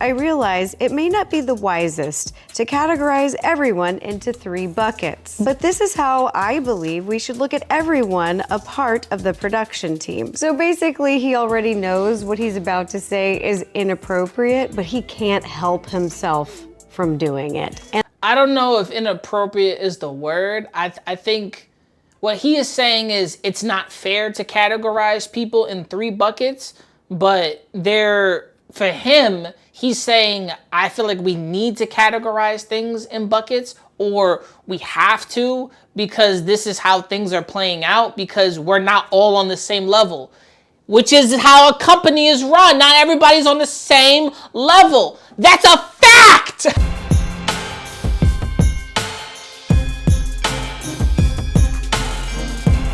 I realize it may not be the wisest to categorize everyone into 3 buckets, but this is how I believe we should look at everyone a part of the production team. So basically, he already knows what he's about to say is inappropriate, but he can't help himself from doing it. And I don't know if inappropriate is the word. I think what he is saying is it's not fair to categorize people in 3 buckets, but for him, he's saying, I feel like we need to categorize things in buckets, or we have to, because this is how things are playing out, because we're not all on the same level, which is how a company is run. Not everybody's on the same level. That's a fact!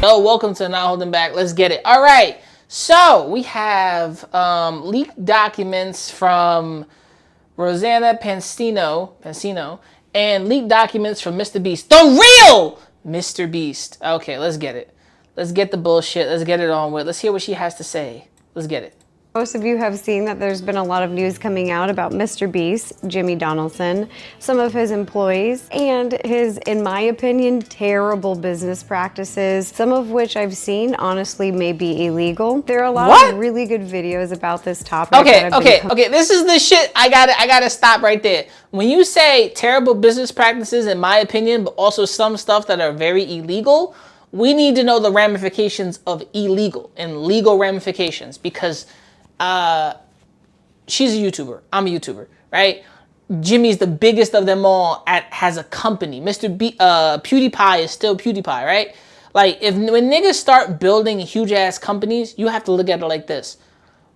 Yo, welcome to Not Holding Back. Let's get it. All right. So we have leaked documents from Rosanna Pansino and leaked documents from MrBeast. The real MrBeast. Okay, let's get it. Let's get the bullshit. Let's get it on with. Let's hear what she has to say. Let's get it. most of you have seen that there's been a lot of news coming out about MrBeast, Jimmy Donaldson, some of his employees, and his, in my opinion, terrible business practices, some of which I've seen honestly may be illegal. There are a lot of really good videos about this topic. Okay. This is the shit. I gotta stop right there. When you say terrible business practices, in my opinion, but also some stuff that are very illegal, we need to know the ramifications of illegal and legal ramifications, because she's a YouTuber. I'm a YouTuber, right? Jimmy's the biggest of them all has a company. PewDiePie is still PewDiePie, right? Like, when niggas start building huge ass companies, you have to look at it like this.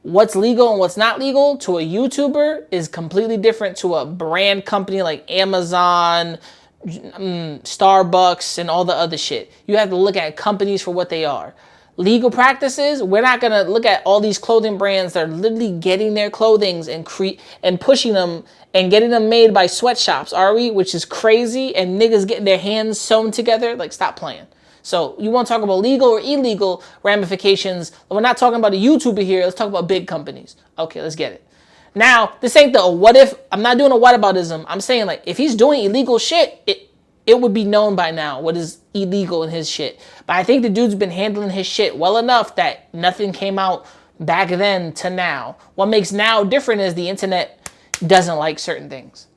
What's legal and what's not legal to a YouTuber is completely different to a brand company like Amazon, Starbucks, and all the other shit. You have to look at companies for what they are. Legal practices, we're not gonna look at all these clothing brands that are literally getting their clothings and pushing them and getting them made by sweatshops, are we? Which is crazy, and niggas getting their hands sewn together. Like, stop playing. So you want to talk about legal or illegal ramifications? We're not talking about a YouTuber here. Let's talk about big companies. Okay, let's get it. Now, this ain't the what if. I'm not doing a whataboutism. I'm saying, like, if he's doing illegal shit, it would be known by now what is illegal in his shit. But I think the dude's been handling his shit well enough that nothing came out back then to now. What makes now different is the internet doesn't like certain things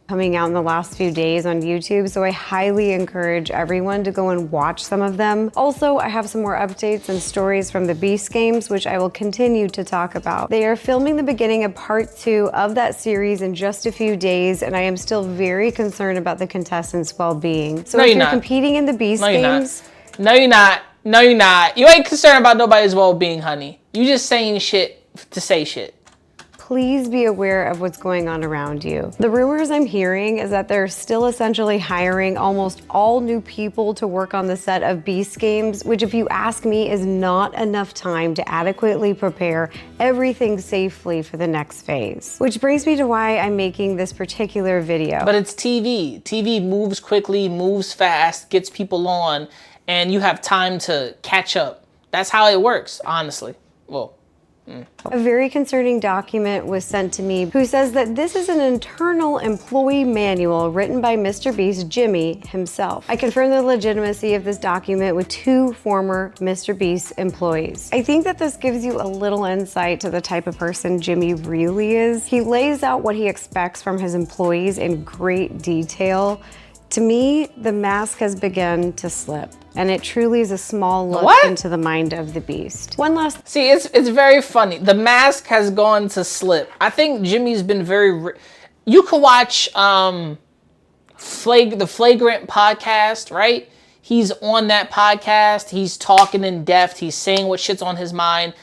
coming out in the last few days on YouTube, so I highly encourage everyone to go and watch some of them. Also, I have some more updates and stories from the Beast games, which I will continue to talk about. They are filming the beginning of part 2 of that series in just a few days, and I am still very concerned about the contestants' well-being. So if you're competing in the Beast games... No, you're not. No, you're not. You ain't concerned about nobody's well-being, honey. You just saying shit to say shit. Please be aware of what's going on around you. The rumors I'm hearing is that they're still essentially hiring almost all new people to work on the set of Beast games, which, if you ask me, is not enough time to adequately prepare everything safely for the next phase. Which brings me to why I'm making this particular video. But it's TV. TV moves quickly, moves fast, gets people on, and you have time to catch up. That's how it works, honestly. Well, A very concerning document was sent to me who says that this is an internal employee manual written by MrBeast Jimmy himself. I confirmed the legitimacy of this document with 2 former MrBeast employees. I think that this gives you a little insight to the type of person Jimmy really is. He lays out what he expects from his employees in great detail. To me, the mask has begun to slip, and it truly is a small look into the mind of the Beast. One last... See, it's very funny. The mask has gone to slip. I think Jimmy's been very... You could watch the Flagrant podcast, right? He's on that podcast. He's talking in depth. He's saying what shit's on his mind.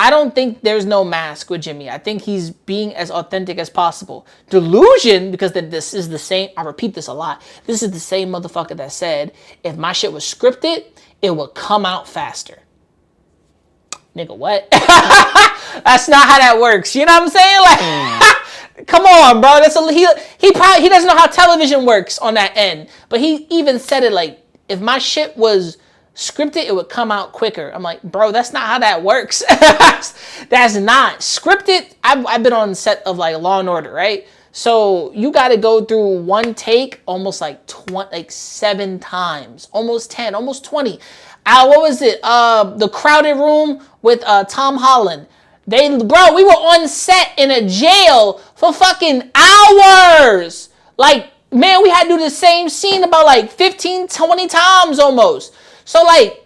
I don't think there's no mask with Jimmy. I think he's being as authentic as possible. Delusion, because this is the same, I repeat this a lot, this is the same motherfucker that said, if my shit was scripted, it would come out faster. Nigga, what? That's not how that works. You know what I'm saying? Like, come on, bro. He doesn't know how television works on that end. But he even said it like, if my shit was Scripted, it would come out quicker. I'm like, bro, that's not how that works. That's not. Scripted, I've been on set of like Law and Order, right? So you got to go through one take almost like 7 times, almost 10, almost 20. What was it? The Crowded Room with Tom Holland. We were on set in a jail for fucking hours. Like, man, we had to do the same scene about like 15, 20 times almost. So like,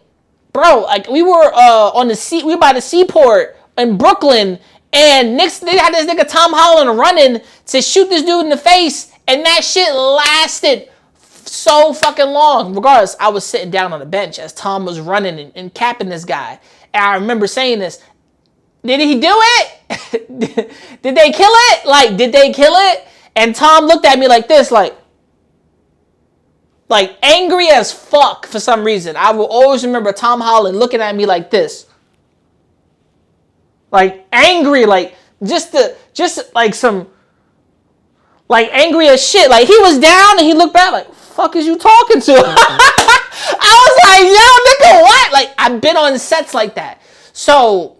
bro, like we were we were by the seaport in Brooklyn, and they had this nigga Tom Holland running to shoot this dude in the face, and that shit lasted so fucking long. Regardless, I was sitting down on the bench as Tom was running and capping this guy. And I remember saying this, did he do it? Did they kill it? Like, did they kill it? And Tom looked at me like this, like angry as fuck for some reason. I will always remember Tom Holland looking at me like this. Like angry, like just like some, like angry as shit. Like he was down and he looked back like, fuck is you talking to? I was like, yo, nigga, what? Like I've been on sets like that. So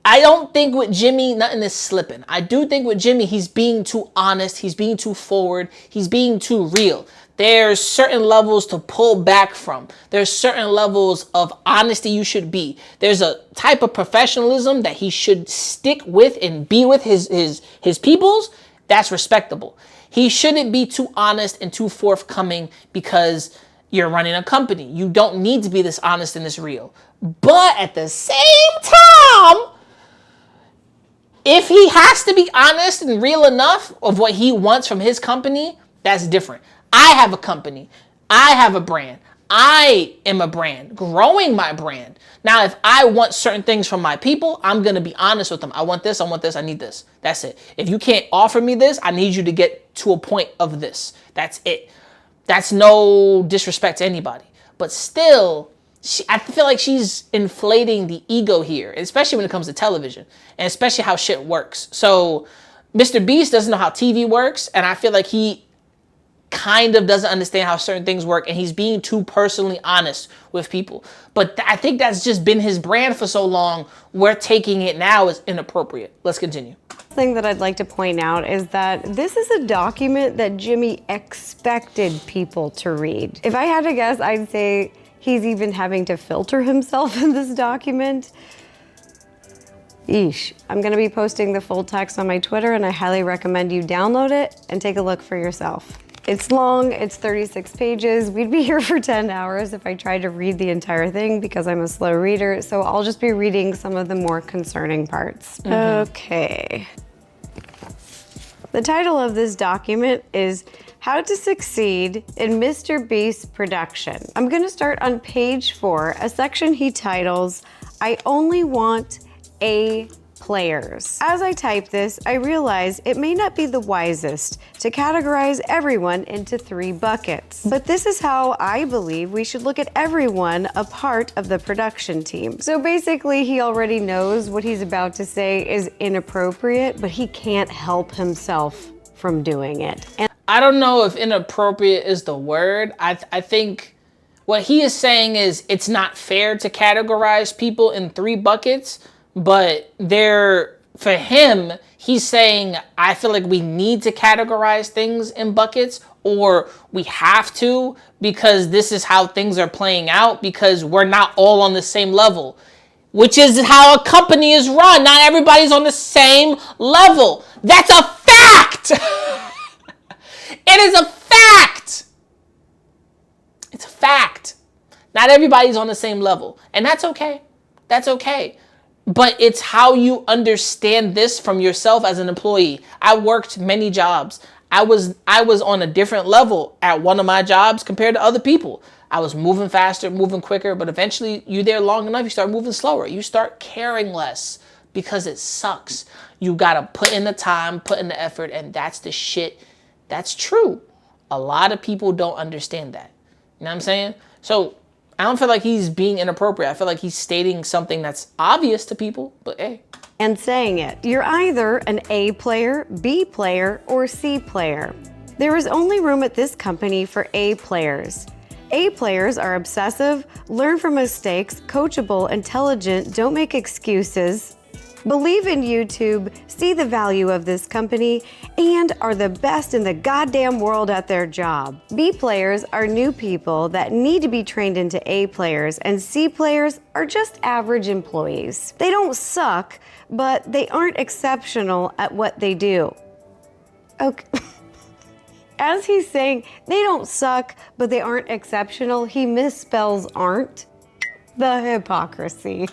I don't think with Jimmy, nothing is slipping. I do think with Jimmy, he's being too honest. He's being too forward. He's being too real. There's certain levels to pull back from. There's certain levels of honesty you should be. There's a type of professionalism that he should stick with and be with his peoples. That's respectable. He shouldn't be too honest and too forthcoming because you're running a company. You don't need to be this honest and this real. But at the same time, if he has to be honest and real enough of what he wants from his company, that's different. I have a company. I have a brand. I am a brand, growing my brand. Now, if I want certain things from my people, I'm going to be honest with them. I want this, I need this. That's it. If you can't offer me this, I need you to get to a point of this. That's it. That's no disrespect to anybody. But still, I feel like she's inflating the ego here, especially when it comes to television, and especially how shit works. So MrBeast doesn't know how TV works, and I feel like he kind of doesn't understand how certain things work, and he's being too personally honest with people. But I think that's just been his brand for so long. We're taking it now as inappropriate. Let's continue. Thing that I'd like to point out is that this is a document that Jimmy expected people to read. If I had to guess, I'd say he's even having to filter himself in this document. Yeesh. I'm gonna be posting the full text on my Twitter, and I highly recommend you download it and take a look for yourself. It's long, it's 36 pages. We'd be here for 10 hours if I tried to read the entire thing because I'm a slow reader, so I'll just be reading some of the more concerning parts. Okay. The title of this document is How to Succeed in MrBeast's Production. I'm gonna start on page 4, a section he titles, I Only Want A Players. As I type this, I realize it may not be the wisest to categorize everyone into 3 buckets, but this is how I believe we should look at everyone a part of the production team. So basically, he already knows what he's about to say is inappropriate, but he can't help himself from doing it. And I don't know if inappropriate is the word. I think what he is saying is it's not fair to categorize people in 3 buckets. But for him, he's saying, I feel like we need to categorize things in buckets, or we have to, because this is how things are playing out, because we're not all on the same level, which is how a company is run. Not everybody's on the same level. That's a fact. It is a fact. It's a fact. Not everybody's on the same level, and that's okay. That's okay. But it's how you understand this from yourself as an employee. I worked many jobs. I was on a different level at one of my jobs compared to other people. I was moving faster, moving quicker, but eventually you're there long enough, you start moving slower. You start caring less because it sucks. You gotta put in the time, put in the effort, and that's the shit. That's true. A lot of people don't understand that. You know what I'm saying? So I don't feel like he's being inappropriate. I feel like he's stating something that's obvious to people, but hey. And saying it. You're either an A player, B player, or C player. There is only room at this company for A players. A players are obsessive, learn from mistakes, coachable, intelligent, don't make excuses, believe in YouTube, see the value of this company, and are the best in the goddamn world at their job. B players are new people that need to be trained into A players, and C players are just average employees. They don't suck, but they aren't exceptional at what they do. Okay. As he's saying, they don't suck, but they aren't exceptional, he misspells aren't. The hypocrisy.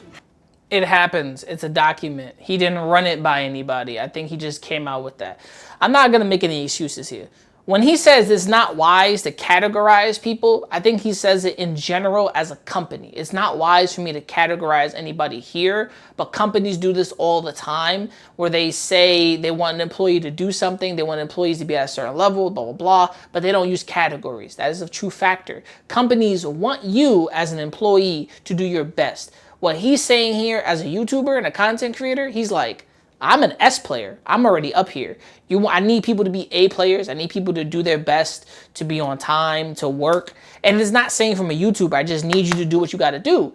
It happens. It's a document. He didn't run it by anybody. I think he just came out with that. I'm not going to make any excuses here. When he says it's not wise to categorize people, I think he says it in general as a company. It's not wise for me to categorize anybody here, but companies do this all the time where they say they want an employee to do something, they want employees to be at a certain level, blah, blah, blah, but they don't use categories. That is a true factor. Companies want you as an employee to do your best. What he's saying here as a YouTuber and a content creator, he's like, I'm an S player. I'm already up here. I need people to be A players. I need people to do their best, to be on time, to work. And it's not saying from a YouTuber, I just need you to do what you got to do.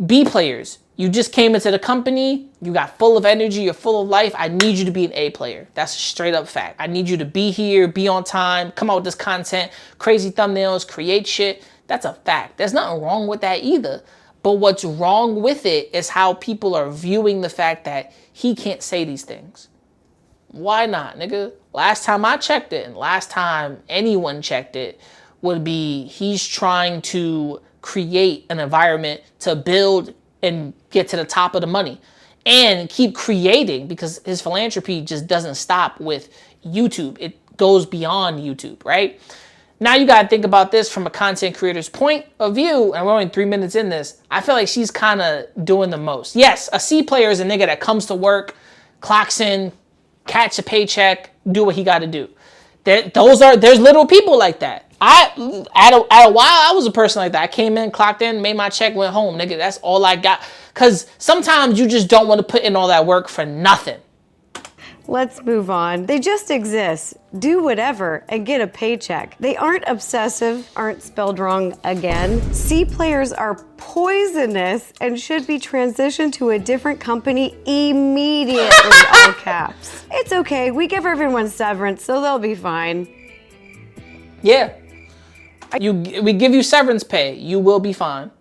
B players, you just came into the company. You got full of energy. You're full of life. I need you to be an A player. That's a straight up fact. I need you to be here, be on time, come out with this content, crazy thumbnails, create shit. That's a fact. There's nothing wrong with that either. But what's wrong with it is how people are viewing the fact that he can't say these things. Why not, nigga? Last time I checked it, and last time anyone checked it, would be he's trying to create an environment to build and get to the top of the money and keep creating, because his philanthropy just doesn't stop with YouTube. It goes beyond YouTube, right? Now you got to think about this from a content creator's point of view, and we're only 3 minutes in this. I feel like she's kind of doing the most. Yes, a C player is a nigga that comes to work, clocks in, catch a paycheck, do what he got to do. There's little people like that. At a while, I was a person like that. I came in, clocked in, made my check, went home. Nigga, that's all I got. Because sometimes you just don't want to put in all that work for nothing. Let's move on. They just exist, do whatever, and get a paycheck. They aren't obsessive, aren't spelled wrong again. C players are poisonous and should be transitioned to a different company immediately, all caps. It's okay, we give everyone severance, so they'll be fine. Yeah. We give you severance pay, you will be fine.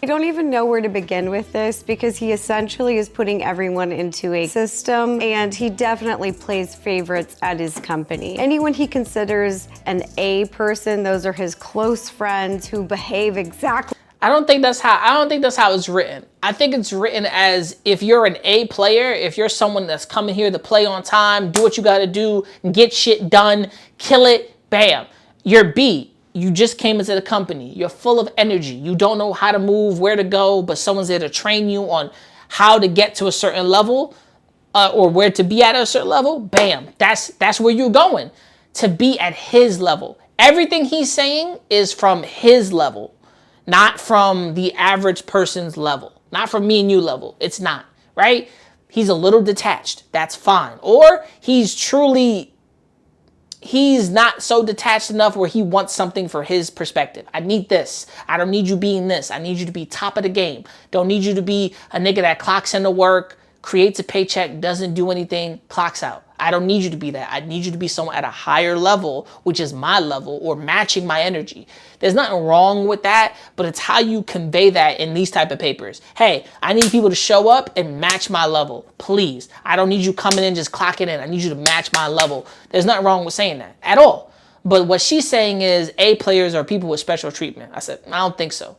I don't even know where to begin with this because he essentially is putting everyone into a system, and he definitely plays favorites at his company. Anyone he considers an A person, those are his close friends who behave exactly. I don't think that's how it's written. I think it's written as if you're an A player, if you're someone that's coming here to play on time, do what you got to do, get shit done, kill it, bam. You're B. You just came into the company. You're full of energy. You don't know how to move, where to go, but someone's there to train you on how to get to a certain level or where to be at a certain level. Bam. That's where you're going, to be at his level. Everything he's saying is from his level, not from the average person's level, not from me and you level. It's not, right? He's a little detached. That's fine. Or he's not so detached enough where he wants something for his perspective. I need this. I don't need you being this. I need you to be top of the game. Don't need you to be a nigga that clocks into work, creates a paycheck, doesn't do anything, clocks out. I don't need you to be that. I need you to be someone at a higher level, which is my level, or matching my energy. There's nothing wrong with that, but it's how you convey that in these type of papers. Hey, I need people to show up and match my level, please. I don't need you coming in just clocking in. I need you to match my level. There's nothing wrong with saying that at all. But what she's saying is A players are people with special treatment. I said, I don't think so.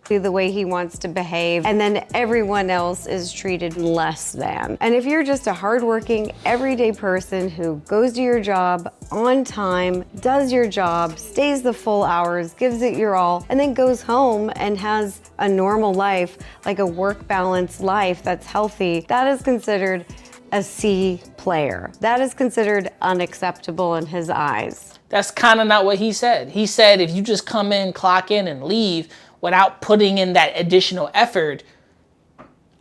The way he wants to behave, and then everyone else is treated less than. And if you're just a hardworking, everyday person who goes to your job on time, does your job, stays the full hours, gives it your all, and then goes home and has a normal life, like a work balance life that's healthy, that is considered a C player. That is considered unacceptable in his eyes. That's kind of not what he said. He said if you just come in, clock in, and leave without putting in that additional effort,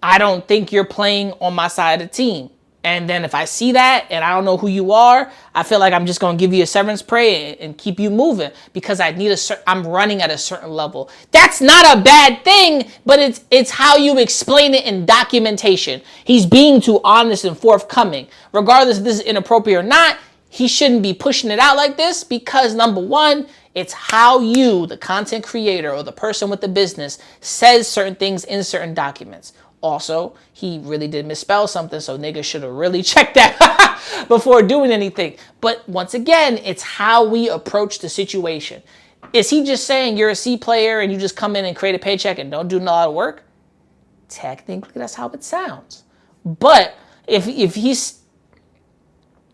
I don't think you're playing on my side of the team. And then if I see that and I don't know who you are, I feel like I'm just going to give you a severance pay and keep you moving because I'm running at a certain level. That's not a bad thing, but it's how you explain it in documentation. He's being too honest and forthcoming. Regardless if this is inappropriate or not, he shouldn't be pushing it out like this because number one, it's how you, the content creator or the person with the business, says certain things in certain documents. Also, he really did misspell something, so niggas should have really checked that before doing anything. But once again, it's how we approach the situation. Is he just saying you're a C player and you just come in and create a paycheck and don't do a lot of work? Technically, that's how it sounds. But if he's...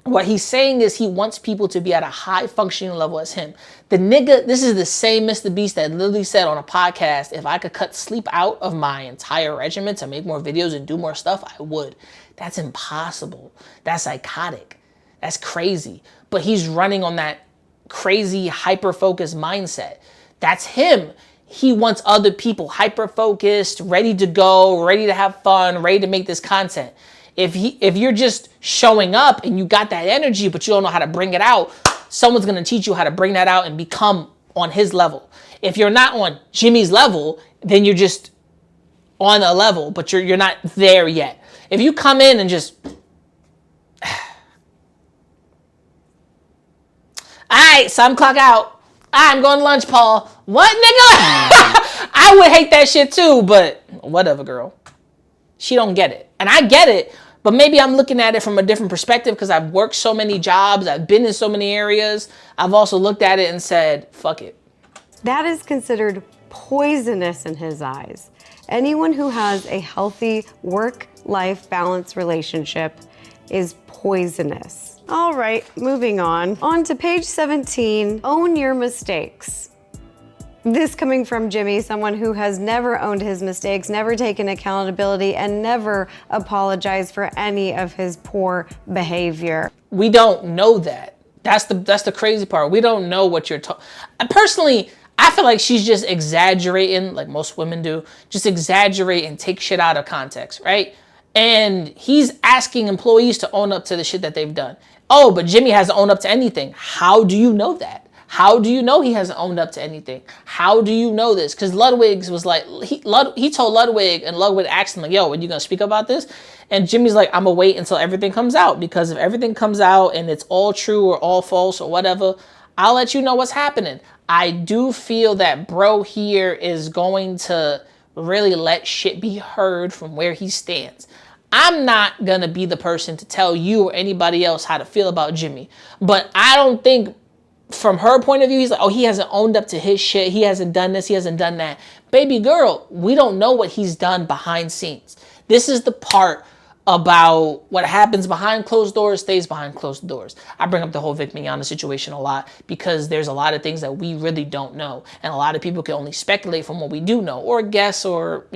what he's saying is he wants people to be at a high functioning level as him. The nigga, this is the same MrBeast that literally said on a podcast, if I could cut sleep out of my entire regimen to make more videos and do more stuff, I would. That's impossible. That's psychotic. That's crazy. But he's running on that crazy hyper-focused mindset. That's him. He wants other people hyper-focused, ready to go, ready to have fun, ready to make this content. If you're just showing up and you got that energy, but you don't know how to bring it out, someone's going to teach you how to bring that out and become on his level. If you're not on Jimmy's level, then you're just on a level, but you're not there yet. If you come in and just, all right, some clock out. I'm going to lunch, Paul. What, nigga? I would hate that shit too, but whatever, girl. She don't get it. And I get it, but maybe I'm looking at it from a different perspective because I've worked so many jobs. I've been in so many areas. I've also looked at it and said, fuck it. That is considered poisonous in his eyes. Anyone who has a healthy work-life balance relationship is poisonous. All right, moving on. On to page 17, own your mistakes. This coming from Jimmy, someone who has never owned his mistakes, never taken accountability, and never apologized for any of his poor behavior. We don't know that. That's the crazy part. We don't know what you're talking. Personally, I feel like she's just exaggerating, like most women do, just exaggerate and take shit out of context, right? And he's asking employees to own up to the shit that they've done. Oh, but Jimmy hasn't owned up to anything. How do you know that? How do you know he hasn't owned up to anything? How do you know this? Because Ludwig was like, he told Ludwig, and Ludwig asked him like, yo, when you gonna speak about this? And Jimmy's like, I'm gonna wait until everything comes out, because if everything comes out and it's all true or all false or whatever, I'll let you know what's happening. I do feel that bro here is going to really let shit be heard from where he stands. I'm not gonna be the person to tell you or anybody else how to feel about Jimmy, but I don't think from her point of view, he's like, oh, he hasn't owned up to his shit. He hasn't done this. He hasn't done that. Baby girl, we don't know what he's done behind scenes. This is the part about what happens behind closed doors stays behind closed doors. I bring up the whole Vic Mignogna situation a lot because there's a lot of things that we really don't know. And a lot of people can only speculate from what we do know or guess or,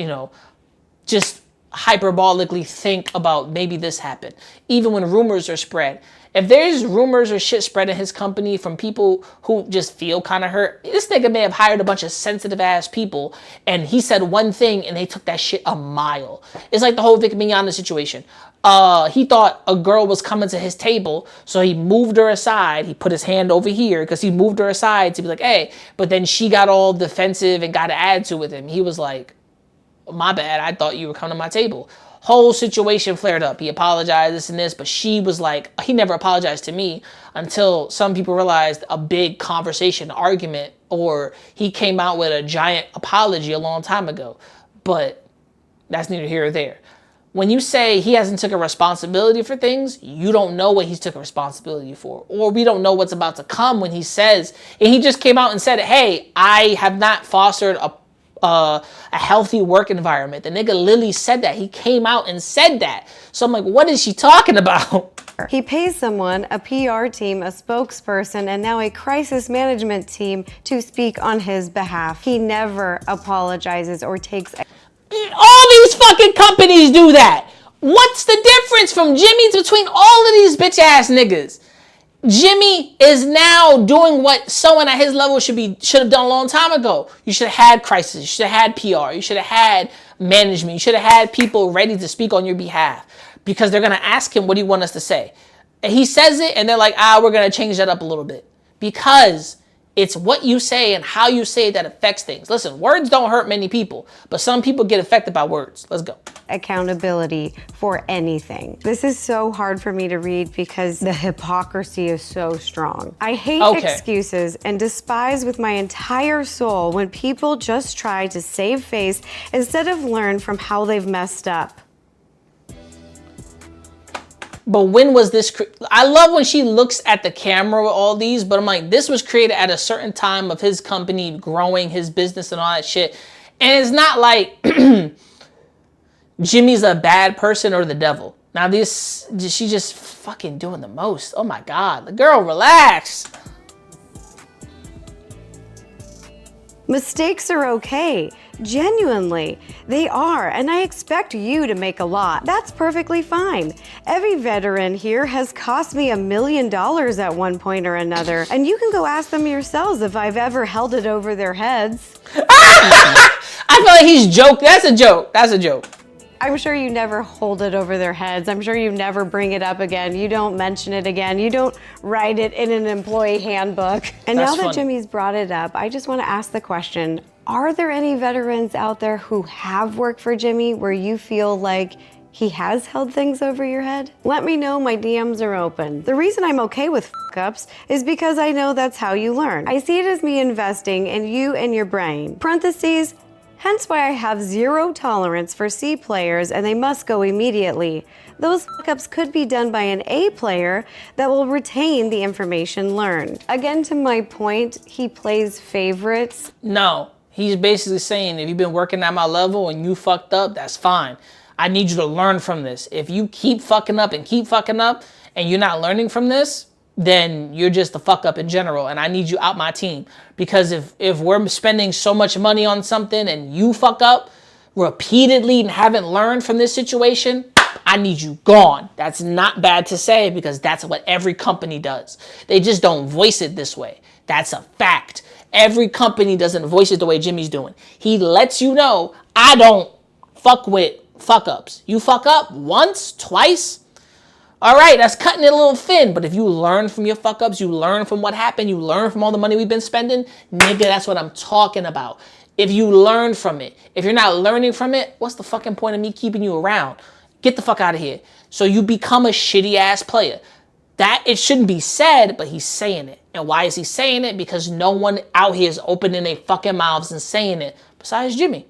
just hyperbolically think about maybe this happened. Even when rumors are spread. If there's rumors or shit spread in his company from people who just feel kind of hurt, this nigga may have hired a bunch of sensitive ass people and he said one thing and they took that shit a mile. It's like the whole Vic Mignogna situation. He thought a girl was coming to his table, so he moved her aside. He put his hand over here because he moved her aside to be like, hey, but then she got all defensive and got an attitude with him. He was like, my bad, I thought you were coming to my table. Whole situation flared up. He apologized, this and this, but she was like, he never apologized to me until some people realized a big conversation, argument, or he came out with a giant apology a long time ago. But that's neither here or there. When you say he hasn't taken responsibility for things, you don't know what he's taken responsibility for. Or we don't know what's about to come when he says, and he just came out and said, hey, I have not fostered a healthy work environment. The nigga Lily said that. He came out and said that. So I'm like, what is she talking about? He pays someone, a PR team, a spokesperson, and now a crisis management team to speak on his behalf. He never apologizes or takes... All these fucking companies do that. What's the difference from Jimmy between all of these bitch ass niggas? Jimmy is now doing what someone at his level should have done a long time ago. You should have had crisis. You should have had PR. You should have had management. You should have had people ready to speak on your behalf. because they're going to ask him, what do you want us to say? And he says it and they're like, we're going to change that up a little bit, because it's what you say and how you say it that affects things. Listen, words don't hurt many people, but some people get affected by words. Let's go. Accountability for anything. This is so hard for me to read because the hypocrisy is so strong. I hate excuses and despise with my entire soul when people just try to save face instead of learn from how they've messed up. But when was this? I love when she looks at the camera with all these, but I'm like, this was created at a certain time of his company growing, his business and all that shit. And it's not like Jimmy's a bad person or the devil. Now she's just fucking doing the most. Oh my God, the girl, relax. Mistakes are okay. Genuinely, they are, and I expect you to make a lot. That's perfectly fine. Every veteran here has cost me $1 million at one point or another, and you can go ask them yourselves if I've ever held it over their heads. I feel like he's joking. That's a joke. That's a joke. I'm sure you never hold it over their heads. I'm sure you never bring it up again. You don't mention it again. You don't write it in an employee handbook. And now that Jimmy's brought it up, I just want to ask the question, are there any veterans out there who have worked for Jimmy where you feel like he has held things over your head? Let me know, my DMs are open. The reason I'm okay with fuck-ups is because I know that's how you learn. I see it as me investing in you and your brain. Parentheses, hence why I have zero tolerance for C players and they must go immediately. Those fuck-ups could be done by an A player that will retain the information learned. Again, to my point, he plays favorites. No, he's basically saying if you've been working at my level and you fucked up, that's fine. I need you to learn from this. If you keep fucking up and you're not learning from this, then you're just a fuck up in general, and I need you out my team. Because if we're spending so much money on something and you fuck up repeatedly and haven't learned from this situation, I need you gone. That's not bad to say because that's what every company does. They just don't voice it this way. That's a fact. Every company doesn't voice it the way Jimmy's doing. He lets you know, I don't fuck with fuck ups. You fuck up once, twice, all right, that's cutting it a little thin, but if you learn from your fuck-ups, you learn from what happened, you learn from all the money we've been spending, nigga, that's what I'm talking about. If you learn from it. If you're not learning from it, what's the fucking point of me keeping you around? Get the fuck out of here. So you become a shitty-ass player. That, it shouldn't be said, but he's saying it. And why is he saying it? Because no one out here is opening their fucking mouths and saying it, besides Jimmy.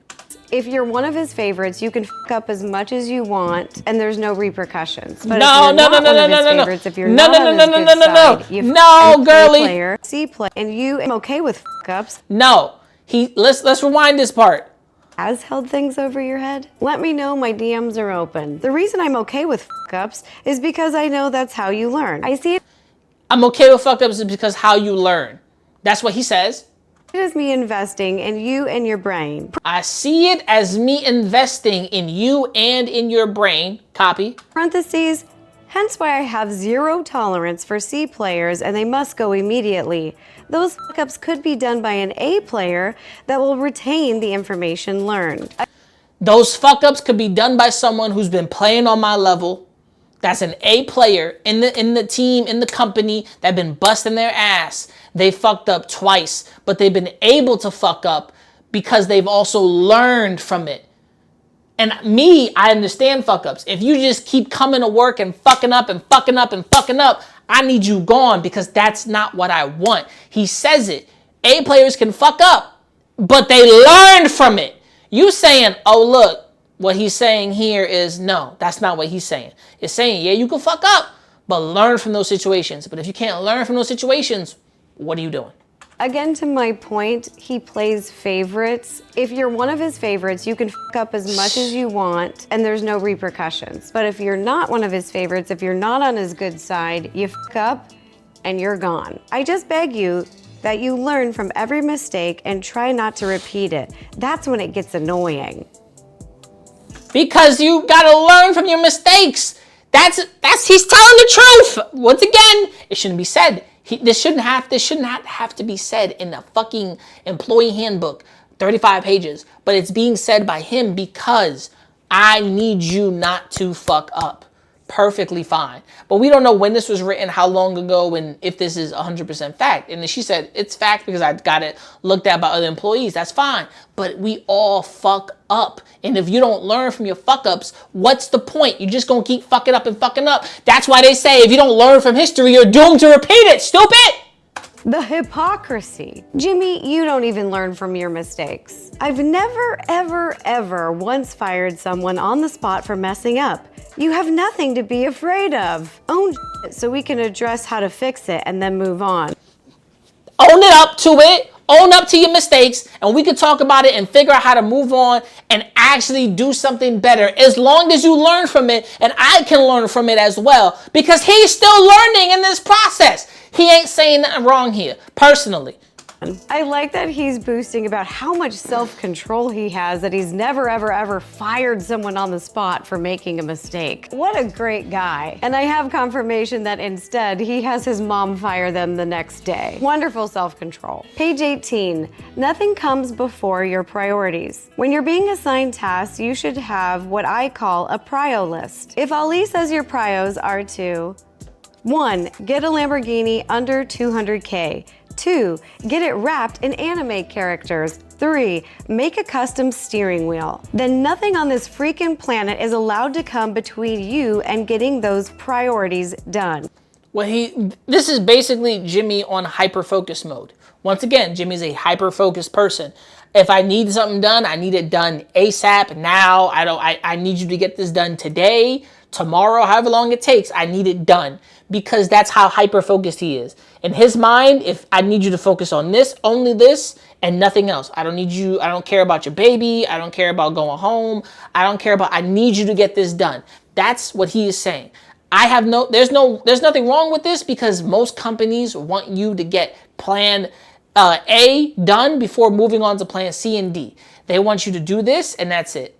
If you're one of his favorites, you can fuck up as much as you want, and there's no repercussions. But no, if you're not on his good side, you girly. C play, and you am okay with fuck ups. No, let's rewind this part. Has held things over your head? Let me know, my DMs are open. The reason I'm okay with fuck ups is because I know that's how you learn. I see it. I'm okay with fuck ups because how you learn. That's what he says. It is me investing in you and your brain. I see it as me investing in you and in your brain. Copy. Parentheses, hence why I have zero tolerance for C players and they must go immediately. Those fuck-ups could be done by an A player that will retain the information learned. Those fuck-ups could be done by someone who's been playing on my level. That's an A player in the team, in the company, that been busting their ass. They fucked up twice, but they've been able to fuck up because they've also learned from it. And me, I understand fuck ups. If you just keep coming to work and fucking up, I need you gone because that's not what I want. He says it. A players can fuck up, but they learned from it. You saying, oh, look, what he's saying here is no, that's not what he's saying. It's saying, yeah, you can fuck up, but learn from those situations. But if you can't learn from those situations, what are you doing? Again, to my point, he plays favorites. If you're one of his favorites, you can fuck up as much as you want and there's no repercussions. But if you're not one of his favorites, if you're not on his good side, you fuck up and you're gone. I just beg you that you learn from every mistake and try not to repeat it. That's when it gets annoying. Not you gotta learn from your mistakes. He's telling the truth. Once again, it shouldn't be said. This shouldn't have to be said in a fucking employee handbook, 35 pages. But it's being said by him because I need you not to fuck up. perfectly fine. But we don't know when this was written, how long ago, and if this is 100% fact. And then she said, it's fact because I got it looked at by other employees. That's fine. But we all fuck up. And if you don't learn from your fuck ups, what's the point? You're just going to keep fucking up and fucking up. That's why they say if you don't learn from history, you're doomed to repeat it, stupid. The hypocrisy. Jimmy, you don't even learn from your mistakes. I've never, ever, ever once fired someone on the spot for messing up. You have nothing to be afraid of. Own it so we can address how to fix it and then move on. Own it up to it. Own up to your mistakes, and we can talk about it and figure out how to move on and actually do something better, as long as you learn from it, and I can learn from it as well, because he's still learning in this process. He ain't saying nothing wrong here, personally. I like that he's boasting about how much self-control he has, that he's never, ever, ever fired someone on the spot for making a mistake. What a great guy. And I have confirmation that instead he has his mom fire them the next day. Wonderful self-control. Page 18, nothing comes before your priorities. When you're being assigned tasks, you should have what I call a prio list. If Ali says your prios are to 1. Get a Lamborghini under 200K. 2. Get it wrapped in anime characters. 3. Make a custom steering wheel. Then nothing on this freaking planet is allowed to come between you and getting those priorities done. Well, this is basically Jimmy on hyper-focus mode. Once again, Jimmy's a hyper-focused person. If I need something done, I need it done ASAP, now. I need you to get this done today, tomorrow, however long it takes. I need it done, because that's how hyper-focused he is. In his mind, if I need you to focus on this, only this, and nothing else. I don't care about your baby. I don't care about going home. I need you to get this done. That's what he is saying. There's nothing wrong with this, because most companies want you to get plan A done before moving on to plan C and D. They want you to do this, and that's it.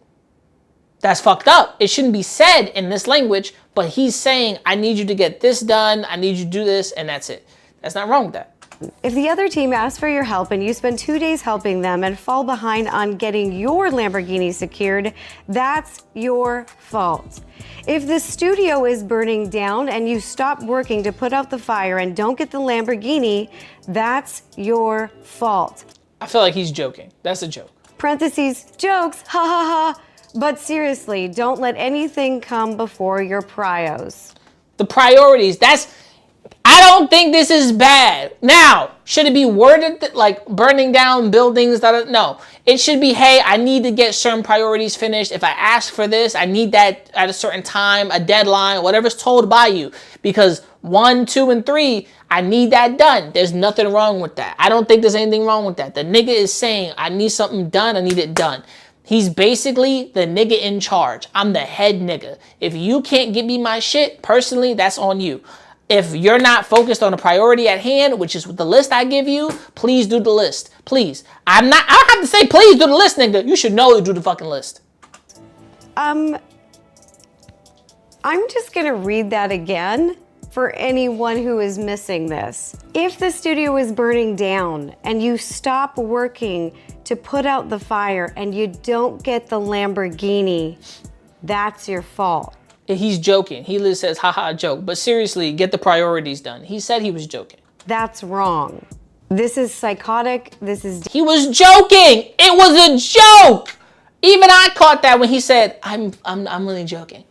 That's fucked up. It shouldn't be said in this language, but he's saying, I need you to get this done, I need you to do this, and that's it. That's not wrong with that. If the other team asks for your help and you spend 2 days helping them and fall behind on getting your Lamborghini secured, that's your fault. If the studio is burning down and you stop working to put out the fire and don't get the Lamborghini, that's your fault. I feel like he's joking. That's a joke. Parentheses, jokes, ha ha ha. But seriously, don't let anything come before your prios. The priorities, I don't think this is bad. Now, should it be worded like burning down buildings? No. It should be, hey, I need to get certain priorities finished. If I ask for this, I need that at a certain time, a deadline, whatever's told by you. Because 1, 2, and 3, I need that done. There's nothing wrong with that. I don't think there's anything wrong with that. The nigga is saying, I need something done, I need it done. He's basically the nigga in charge. I'm the head nigga. If you can't get me my shit, personally, that's on you. If you're not focused on a priority at hand, which is the list I give you, please do the list. Please. I don't have to say please do the list, nigga. You should know to do the fucking list. I'm just gonna read that again for anyone who is missing this. If the studio is burning down and you stop working to put out the fire and you don't get the Lamborghini, that's your fault. He's joking. He literally says, haha, joke. But seriously, get the priorities done. He said he was joking. That's wrong. This is psychotic. He was joking. It was a joke. Even I caught that when he said, I'm really joking.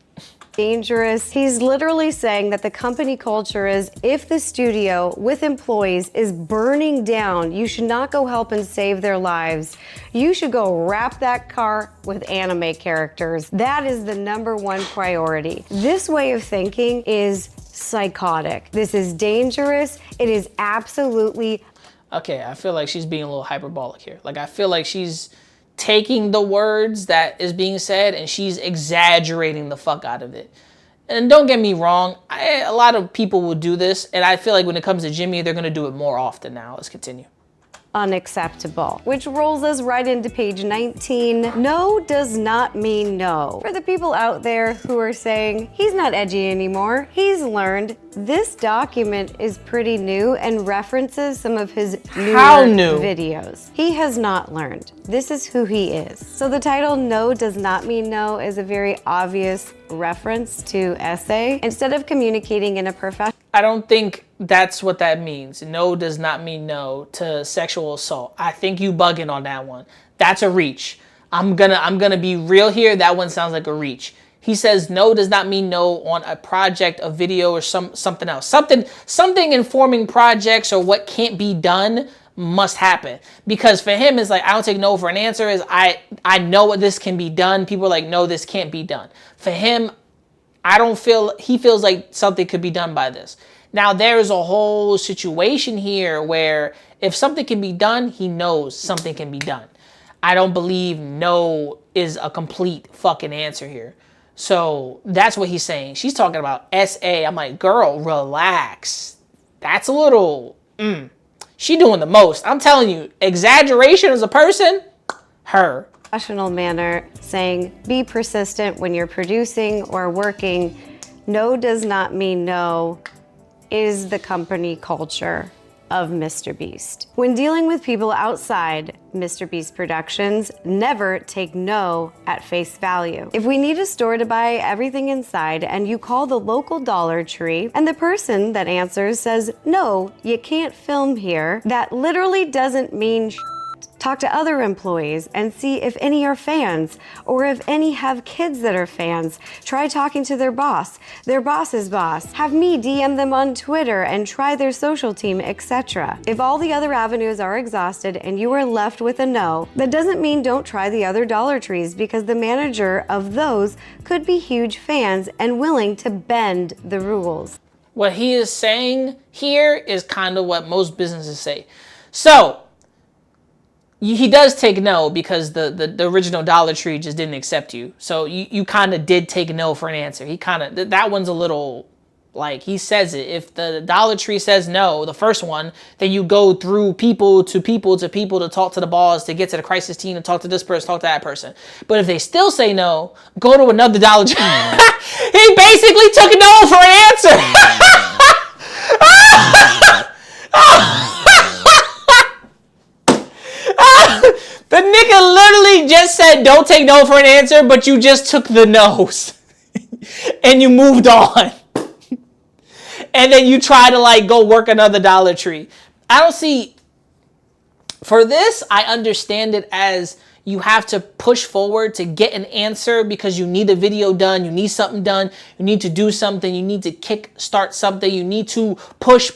Dangerous. He's literally saying that the company culture is, if the studio with employees is burning down, you should not go help and save their lives. You should go wrap that car with anime characters. That is the #1 priority. This way of thinking is psychotic. This is dangerous. It is absolutely... Okay, I feel like she's being a little hyperbolic here. Like, I feel like she's taking the words that is being said and she's exaggerating the fuck out of it. And don't get me wrong, a lot of people will do this, and I feel like when it comes to Jimmy, they're going to do it more often now. Let's continue. unacceptable. Which rolls us right into page 19. No does not mean no. For the people out there who are saying, he's not edgy anymore, he's learned, this document is pretty new and references some of his newer videos. He has not learned. This is who he is. So the title, No Does Not Mean No, is a very obvious reference to essay. Instead of communicating in a professional, I don't think that's what that means. No does not mean no to sexual assault. I think you bugging on that one. That's a reach. I'm gonna be real here. That one sounds like a reach. He says no does not mean no on a project, a video, or something else. Something informing projects or what can't be done must happen. Because for him, it's like, I don't take no for an answer. Is I know what this can be done. People are like, no, this can't be done. For him, he feels like something could be done by this. Now, there's a whole situation here where if something can be done, he knows something can be done. I don't believe no is a complete fucking answer here. So that's what he's saying. She's talking about SA. I'm like, girl, relax. That's a little, she doing the most. I'm telling you, exaggeration as a person, her. Professional manner, saying be persistent when you're producing or working. No does not mean no is the company culture of MrBeast. When dealing with people outside MrBeast Productions, never take no at face value. If we need a store to buy everything inside and you call the local Dollar Tree and the person that answers says, no, you can't film here, that literally doesn't mean shit. Talk to other employees and see if any are fans or if any have kids that are fans. Try talking to their boss's boss. Have me DM them on Twitter and try their social team, etc. If all the other avenues are exhausted and you are left with a no, that doesn't mean don't try the other Dollar Trees, because the manager of those could be huge fans and willing to bend the rules. What he is saying here is kind of what most businesses say. So, he does take no because the original Dollar Tree just didn't accept you. So you kind of did take no for an answer. He kind of, that one's a little, like, he says it. If the Dollar Tree says no, the first one, then you go through people to talk to the boss, to get to the crisis team, to talk to this person, talk to that person. But if they still say no, go to another Dollar Tree. He basically took no for an answer. The nigga literally just said, don't take no for an answer, but you just took the no's. And you moved on. And then you try to like go work another Dollar Tree. I don't see, for this, I understand it as you have to push forward to get an answer because you need a video done, you need something done, you need to do something, you need to kick-start something, you need to push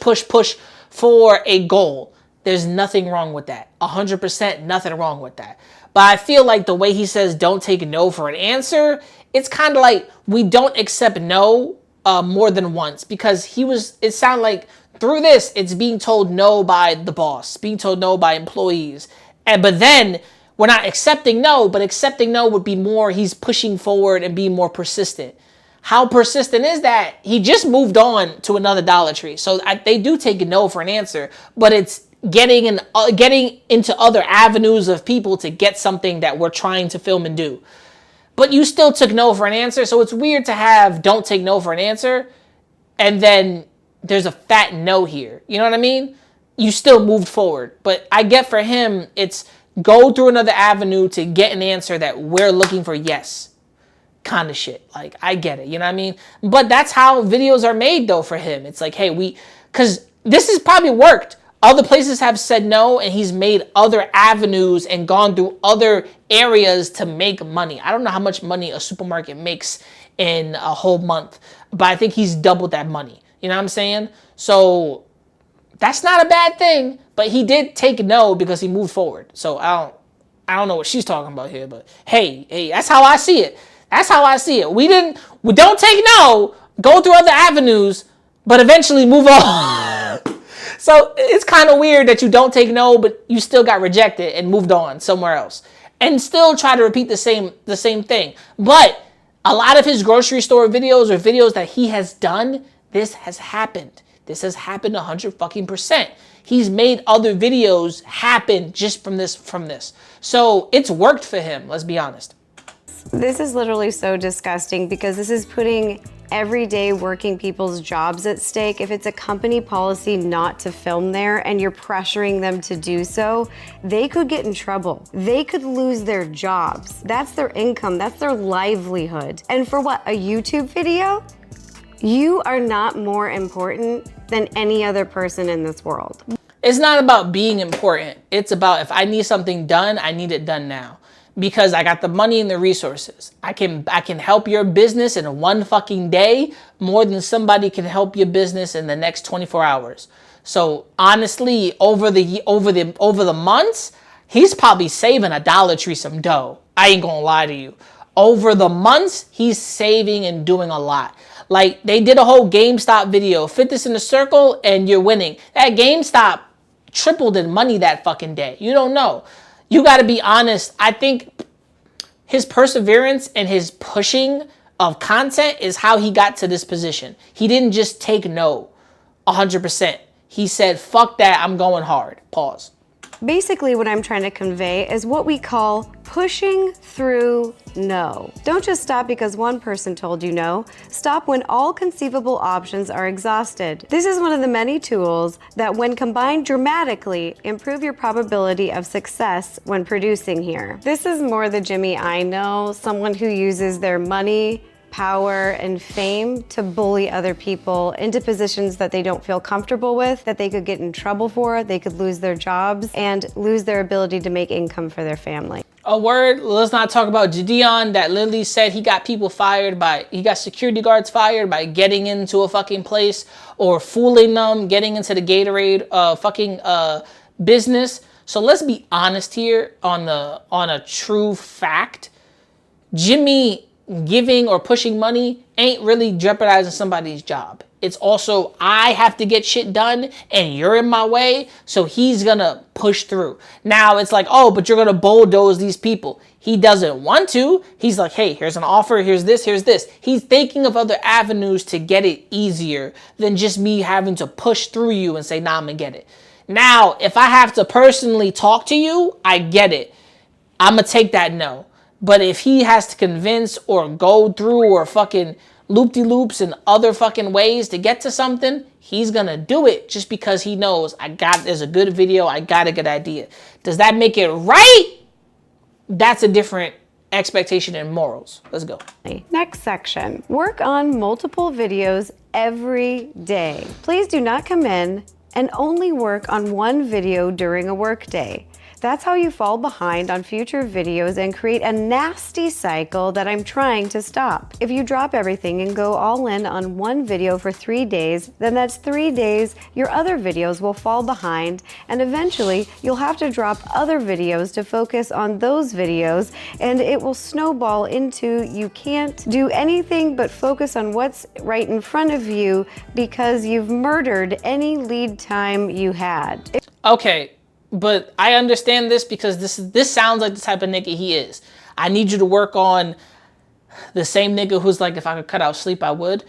for a goal. There's nothing wrong with that. 100% nothing wrong with that. But I feel like the way he says don't take no for an answer, it's kind of like we don't accept no more than once, because it sounded like through this, it's being told no by the boss, being told no by employees. But then we're not accepting no, but accepting no would be more, he's pushing forward and being more persistent. How persistent is that? He just moved on to another Dollar Tree. So they do take a no for an answer, but it's getting into other avenues of people to get something that we're trying to film and do. But you still took no for an answer, so it's weird to have don't take no for an answer, and then there's a fat no here. You know what I mean? You still moved forward. But I get for him, it's go through another avenue to get an answer that we're looking for yes kind of shit. Like, I get it, you know what I mean? But that's how videos are made, though, for him. It's like, hey, because this has probably worked. Other places have said no, and he's made other avenues and gone through other areas to make money. I don't know how much money a supermarket makes in a whole month, but I think he's doubled that money. You know what I'm saying? So that's not a bad thing, but he did take no because he moved forward. So I don't know what she's talking about here, but hey, that's how I see it. That's how I see it. We don't take no, go through other avenues, but eventually move on. So it's kind of weird that you don't take no, but you still got rejected and moved on somewhere else, and still try to repeat the same thing. But a lot of his grocery store videos or videos that he has done, this has happened. This has happened 100%. He's made other videos happen just from this. So it's worked for him, let's be honest. This is literally so disgusting because this is putting everyday working people's jobs at stake. If it's a company policy not to film there and you're pressuring them to do so, they could get in trouble. They could lose their jobs. That's their income, that's their livelihood. And for what, a YouTube video? You are not more important than any other person in this world. It's not about being important. It's about if I need something done, I need it done now. Because I got the money and the resources. I can help your business in one fucking day more than somebody can help your business in the next 24 hours. So honestly, over the months, he's probably saving a Dollar Tree some dough. I ain't gonna lie to you. Over the months, he's saving and doing a lot. Like they did a whole GameStop video, fit this in a circle and you're winning. That GameStop tripled in money that fucking day. You don't know. You got to be honest. I think his perseverance and his pushing of content is how he got to this position. He didn't just take no 100%. He said, fuck that, I'm going hard. Pause. Basically, what I'm trying to convey is what we call pushing through no. Don't just stop because one person told you no. Stop when all conceivable options are exhausted. This is one of the many tools that, when combined dramatically, improve your probability of success when producing here. This is more the Jimmy I know, someone who uses their money, power, and fame to bully other people into positions that they don't feel comfortable with, that they could get in trouble for, they could lose their jobs, and lose their ability to make income for their family. A word, let's not talk about Gideon that literally said he got people fired he got security guards fired by getting into a fucking place or fooling them, getting into the Gatorade business. So let's be honest here on a true fact. Jimmy giving or pushing money ain't really jeopardizing somebody's job. It's also, I have to get shit done and you're in my way, so he's gonna push through. Now it's like, oh, but you're gonna bulldoze these people. He doesn't want to. He's like, hey, here's an offer, here's this, here's this. He's thinking of other avenues to get it easier than just me having to push through you and say, nah, I'm gonna get it. Now, if I have to personally talk to you, I get it. I'm gonna take that no. But if he has to convince or go through or fucking loop-de-loops and other fucking ways to get to something, he's gonna do it just because he knows there's a good video, I got a good idea. Does that make it right? That's a different expectation and morals. Let's go. Next section, work on multiple videos every day. Please do not come in and only work on one video during a work day. That's how you fall behind on future videos and create a nasty cycle that I'm trying to stop. If you drop everything and go all in on one video for 3 days, then that's 3 days your other videos will fall behind, and eventually you'll have to drop other videos to focus on those videos, and it will snowball into you can't do anything but focus on what's right in front of you because you've murdered any lead time you had. Okay. But I understand this because this sounds like the type of nigga he is. I need you to work on the same nigga who's like, if I could cut out sleep, I would.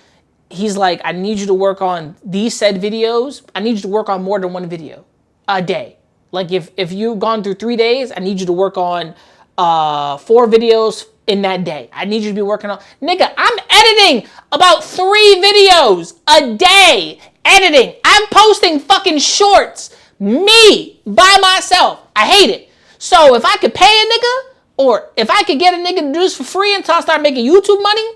He's like, I need you to work on these said videos. I need you to work on more than one video a day. Like if you've gone through 3 days, I need you to work on 4 videos in that day. I need you to be working on, nigga, I'm editing about 3 videos a day. Editing. I'm posting fucking shorts. Me, by myself. I hate it. So if I could pay a nigga, or if I could get a nigga to do this for free until I start making YouTube money,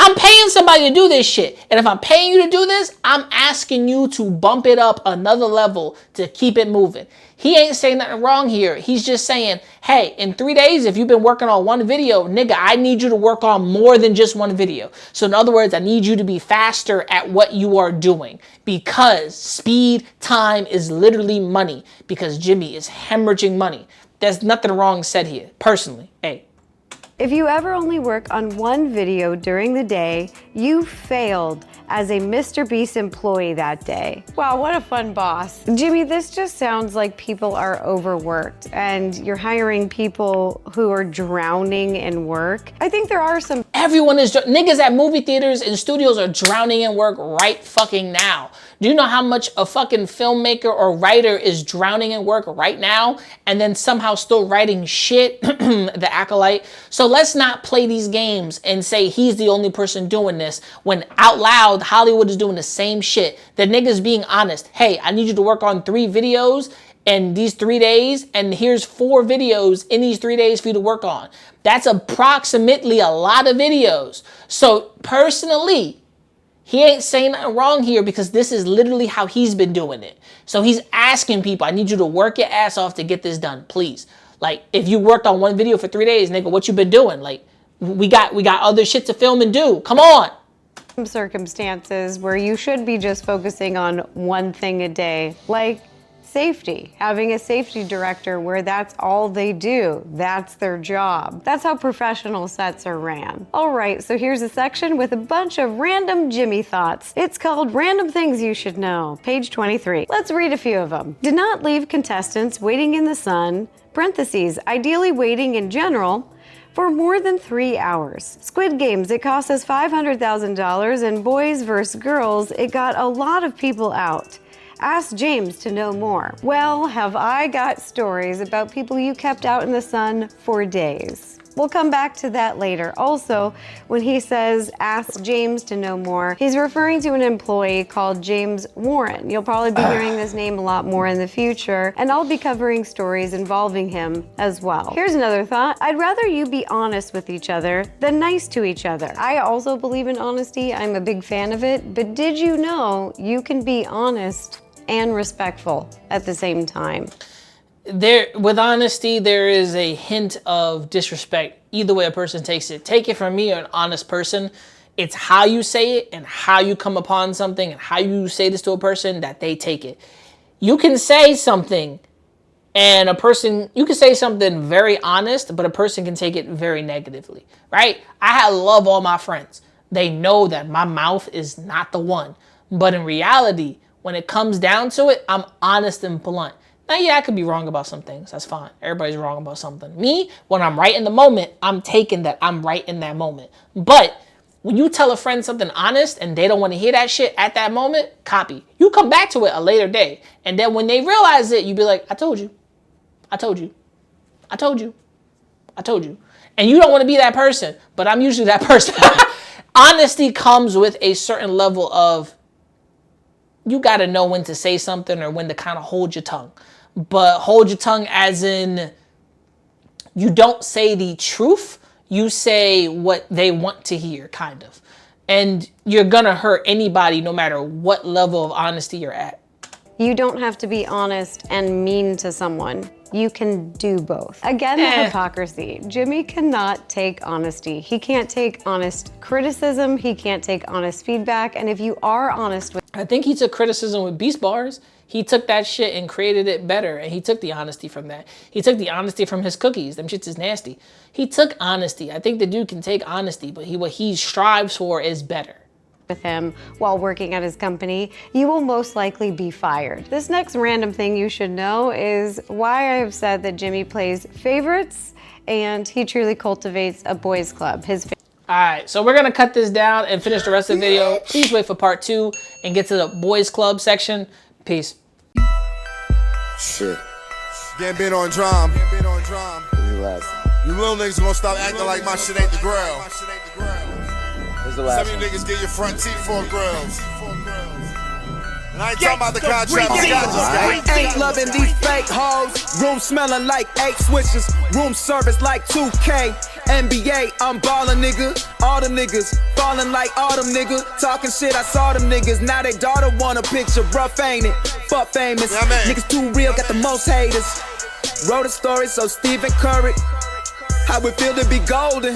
I'm paying somebody to do this shit. And if I'm paying you to do this, I'm asking you to bump it up another level to keep it moving. He ain't saying nothing wrong here. He's just saying, hey, in 3 days, if you've been working on one video, nigga, I need you to work on more than just one video. So in other words, I need you to be faster at what you are doing because speed, time is literally money because Jimmy is hemorrhaging money. There's nothing wrong said here, personally. Hey. If you ever only work on one video during the day, You failed as a MrBeast employee that day. Wow, what a fun boss. Jimmy, this just sounds like people are overworked and you're hiring people who are drowning in work. I think there are some— Everyone is, niggas at movie theaters and studios are drowning in work right fucking now. Do you know how much a fucking filmmaker or writer is drowning in work right now and then somehow still writing shit, the acolyte? So let's not play these games and say he's the only person doing this when out loud Hollywood is doing the same shit. The niggas being honest. Hey, I need you to work on 3 videos in these 3 days, and here's 4 videos in these 3 days for you to work on. That's approximately a lot of videos. So personally, he ain't saying nothing wrong here because this is literally how he's been doing it. So he's asking people, I need you to work your ass off to get this done, please. Like, if you worked on one video for 3 days, nigga, what you been doing? Like, we got other shit to film and do. Come on. Some circumstances where you should be just focusing on one thing a day, like safety, having a safety director where that's all they do. That's their job. That's how professional sets are ran. All right, so here's a section with a bunch of random Jimmy thoughts. It's called Random Things You Should Know, page 23. Let's read a few of them. Did not leave contestants waiting in the sun, parentheses, ideally waiting in general, for more than 3 hours. Squid Games, it cost us $500,000, and Boys vs. Girls, it got a lot of people out. Ask James to know more. Well, have I got stories about people you kept out in the sun for days. We'll come back to that later. Also, when he says ask James to know more, he's referring to an employee called James Warren. You'll probably be hearing this name a lot more in the future, and I'll be covering stories involving him as well. Here's another thought. I'd rather you be honest with each other than nice to each other. I also believe in honesty. I'm a big fan of it, but did you know you can be honest and respectful at the same time? With honesty, there is a hint of disrespect. Either way a person takes it. Take it from me, or an honest person. It's how you say it and how you come upon something and how you say this to a person that they take it. You can say something and you can say something very honest, but a person can take it very negatively, right? I love all my friends. They know that my mouth is not the one. But in reality, when it comes down to it, I'm honest and blunt. Now, yeah, I could be wrong about some things. That's fine. Everybody's wrong about something. Me, when I'm right in the moment, I'm taking that I'm right in that moment. But when you tell a friend something honest and they don't want to hear that shit at that moment, copy. You come back to it a later day. And then when they realize it, you be like, I told you. I told you. I told you. I told you. And you don't want to be that person, but I'm usually that person. Honesty comes with a certain level of, you got to know when to say something or when to kind of hold your tongue. But hold your tongue as in, you don't say the truth. You say what they want to hear, kind of. And you're going to hurt anybody no matter what level of honesty you're at. You don't have to be honest and mean to someone. You can do both. Again, the hypocrisy. Jimmy cannot take honesty. He can't take honest criticism. He can't take honest feedback. And if you are honest with— I think he took criticism with Beast Bars. He took that shit and created it better. And he took the honesty from that. He took the honesty from his cookies. Them shits is nasty. He took honesty. I think the dude can take honesty, but what he strives for is better. With him while working at his company, you will most likely be fired. This next random thing you should know is why I have said that Jimmy plays favorites and he truly cultivates a boys club. All right, so we're gonna cut this down and finish the rest of the video. Please wait for part 2 and get to the boys club section. Peace. Shit. Getting on drum. You little niggas gonna stop acting like my shit ain't the grill. Some of you niggas get your front teeth for grills. And I ain't talking about the contract. Ain't loving these fake hoes. Room smelling like 8 switches. Room service like 2K. NBA, I'm ballin', nigga. All them niggas falling like autumn, nigga. Talking shit, I saw them niggas. Now they daughter want a picture. Rough, ain't it? Fuck famous. Niggas too real, got the most haters. Wrote a story so Stephen Curry. How it feel to be golden.